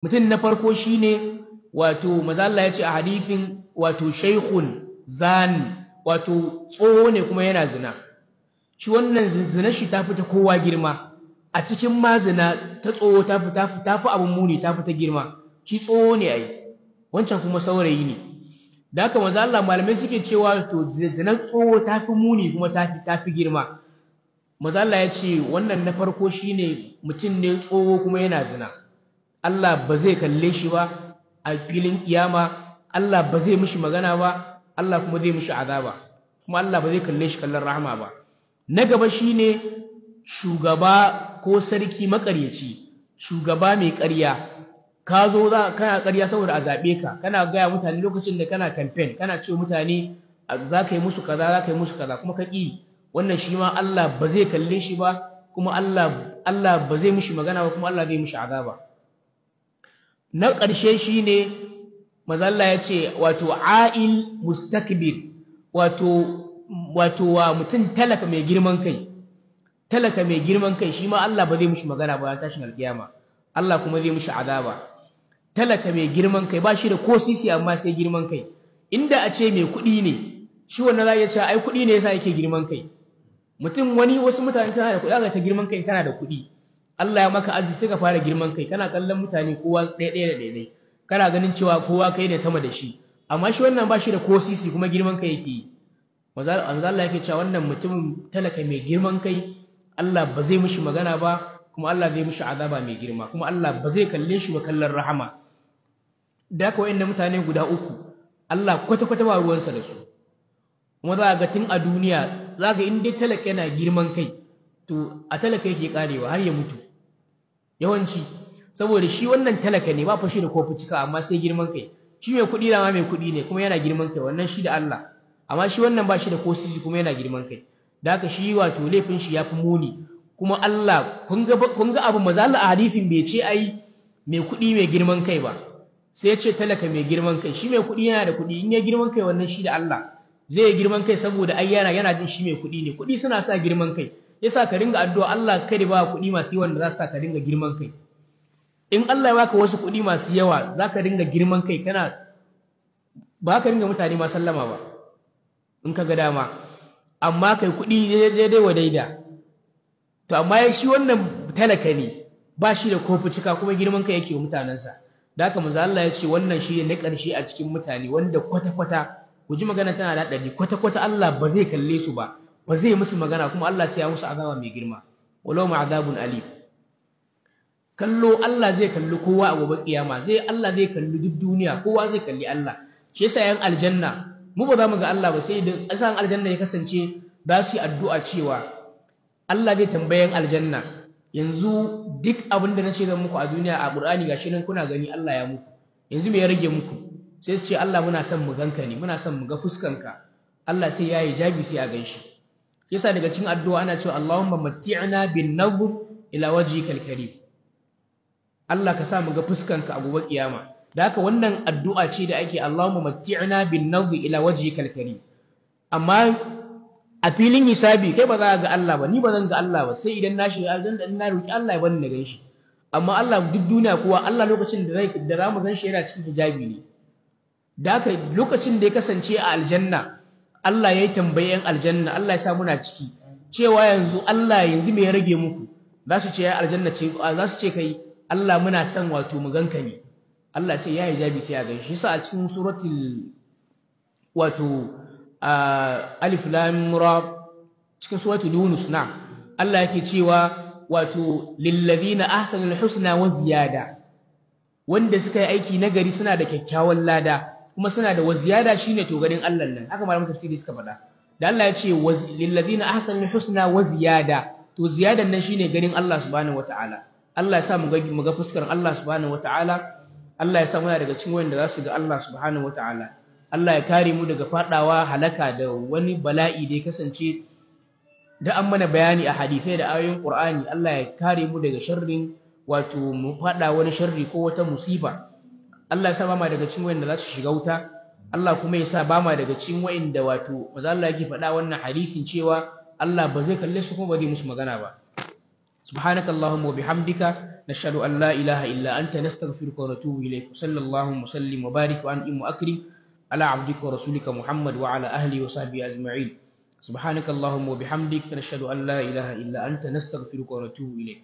mutum na farko shine wato manzo Allah ya ce a hadithin wato shaykhun zani, wato tsoho ne kuma yana zina. Shi wannan zina shi ta fita kowa girma, a cikin ma zina ta tsoho ta fi abin muni, ta fita girma. Shi tsoho ne ai, wancan kuma saurayi ne. Da haka manzo Allah malamai suke cewa to zina tsoho ta fi muni kuma ta fi girma. Manzo Allah ya ce wannan na farko shine mutum ne tsoho kuma yana zina, Allah ba zai kalle shi ba a filin kiyama, Allah ba zai mishi magana ba, Allah kuma zai mishi azaba, kuma Allah ba zai kalle shi kallon rahama ba. Na gaba shine shugaba ko sarki makaryaci, shugaba mai ƙarya. Ka zo kana ƙarya saboda a zaɓe ka, kana gaya mutane lokacin da kana campaign, kana ce mutane za ka yi musu kaza, za ka yi musu kaza, kuma ka ƙi. Wannan shi ma Allah ba zai kalle shi ba, kuma Allah ba zai mishi magana ba, kuma Allah zai mishi azaba. Na ƙarshe shine manzo Allah ya ce wato a'il mustakbir, wato wa mutum talaka mai girman kai, shi ma Allah ba zai mishi magana ba tashin alƙiyama, Allah kuma zai mishi azaba. Talaka mai girman kai ba shi da ko sisi amma sai girman kai. Inda a ce mai kuɗi ne, shi wannan za ya ce ai kuɗi ne yasa yake girman kai. Wasu mutane kana da kuɗi aka ta girman kai, kana da kuɗi, Allah ya maka arziki sai ka fara girman kai, kana kallon mutane kowa ɗaya, kana ganin cewa kowa kai ne sama da shi, amma shi wannan ba shi da ko sisi kuma girman kai yake yi. Manzo Allah yake cewa wannan mutum talaka mai girman kai, Allah ba zai mishi magana ba, kuma Allah zai mishi azaba mai girma, kuma Allah ba zai kalle shi ba kallon rahama. Da haka wayannan mutane guda uku Allah kwata-kwata ba ruwansa da su. Kuma za ga tun a duniya za ga in dai talaka yana girman kai, to a talaka yake karewa har ya mutu yawanci, saboda shi wannan talaka ne ba fa shi da kofi cika amma sai girman kai. Shi mai kuɗi da ma mai kuɗi ne kuma yana girman kai, wannan shi da Allah, amma shi wannan ba shi da kosisi kuma yana girman kai. Da haka shi wato laifin shi ya fi muni. Kuma Allah kun ga abu maza Allah a hadifin bai ce ai mai kuɗi mai girman kai ba, sai ya ce talaka mai girman kai. Shi mai kuɗi yana da kuɗi, in ya girman kai wannan shi da Allah zai yi girman kai, saboda ai yana jin shi mai kuɗi ne. Kuɗi suna sa girman kai, yasa ka ringa addu'a Allah kada ba kuɗi masu yawa da za su sa ka ringa girman kai. In Allah ya baka wasu kuɗi masu yawa za ka ringa girman kai, ba ka ringa mutane ma sallama ba in ka ga dama, amma kai kuɗi daidai wa daida. To amma shi wannan talaka ne, ba shi da kofi cika kuma girman kai yake wa mutanensa. Da haka manzo Allah ya ce wannan shi ne na ƙarshe a cikin mutane, wanda kwata-kwata ku ji magana tana da ɗari, kwata-kwata Allah ba zai kalle su ba zai musu magana, kuma Allah sai ya musu azaba mai girma, walau ma'adabun alim. Kallo Allah zai kalli kowa a gobe kiyama, Allah zai kalli duk duniya, kowa zai kalli Allah. Shi yasa yan aljanna mu ba za mu ga Allah ba, sai idan asan aljanna ya kasance za su yi addu'a cewa Allah zai tambayan aljanna, yanzu duk abin da nace zan muku a duniya a Qur'ani gashi nan kuna gani Allah ya muku, yanzu me ya rage muku? Sai su ce Allah muna son mu ganka ne, muna son mu ga fuskanka. Allah sai ya yi jabi sai a ganshi. Yasa daga cikin addu'a ana cewa Allahumma matti'na bin nadhr ila wajhikal karim, Allah ka sa mu ga fuskanka a gobe kiyama. Da haka wannan addu'a ce da ake Allahumma matti'na bin nadhr ila wajhikal karim. Amma a filin hisabi kai ba za ka ga Allah ba, ni ba zan ga Allah ba, sai idan na shiga aljanna na roki Allah ya bani na ganshi. Amma Allah duk duniya kuwa Allah lokacin da za mu ganshi yana cikin hijabi ne. Da haka lokacin da ya kasance a aljanna Allah ya yi tambayen aljanna, Allah ya sa muna ciki, cewa yanzu Allah yanzu me ya rage muku? Za su ce ya aljanna ce, za su ce kai Allah muna son wato mu ganka ne. Allah sai ya hijabi sai ya ganshi. Yasa a cikin suratul wato alif lam ra, cikin suratul Yunus na Allah yake cewa wato lil ladina ahsanul husna wa ziyada, wanda suka yi aiki nagari suna da kyakkyawan lada kuma suna da waziyada, shine to ganin Allah nan. Haka malamin tafsiri suka faɗa. Da Allah ya ce lil ladina ahsanul husna wa ziyada, to ziyadan nan shine ganin Allah subhanahu wataala. Allah ya sa mu ga fuskar Allah subhanahu wataala. Allah ya sa muna daga cikin wanda za su ga Allah subhanahu wataala. Allah ya kare mu daga fadawa halaka da wani bala'i da ya kasance da an mana bayani a hadisai da ayoyin Qur'ani. Allah ya kare mu daga sharrin wato mu fada wani sharri ko wata musiba. Allah ya sa ba ma daga cikin wanda za su shiga wuta. Allah kuma ya sa ba ma daga cikin wanda wato maza Allah yake faɗa wannan hadisin cewa Allah ba zai kalle su kuma ba zai musu magana ba. Subhanakallahumma wa bihamdika نشهد أن لا إله إلا أنت نستغفرك ونتوب إليك وصلى الله وسلم وبارك وأنعم وأكرم على عبدك ورسولك محمد وعلى أهله وصحبه أجمعين سبحانك اللهم وبحمدك نشهد أن لا إله إلا أنت نستغفرك ونتوب إليك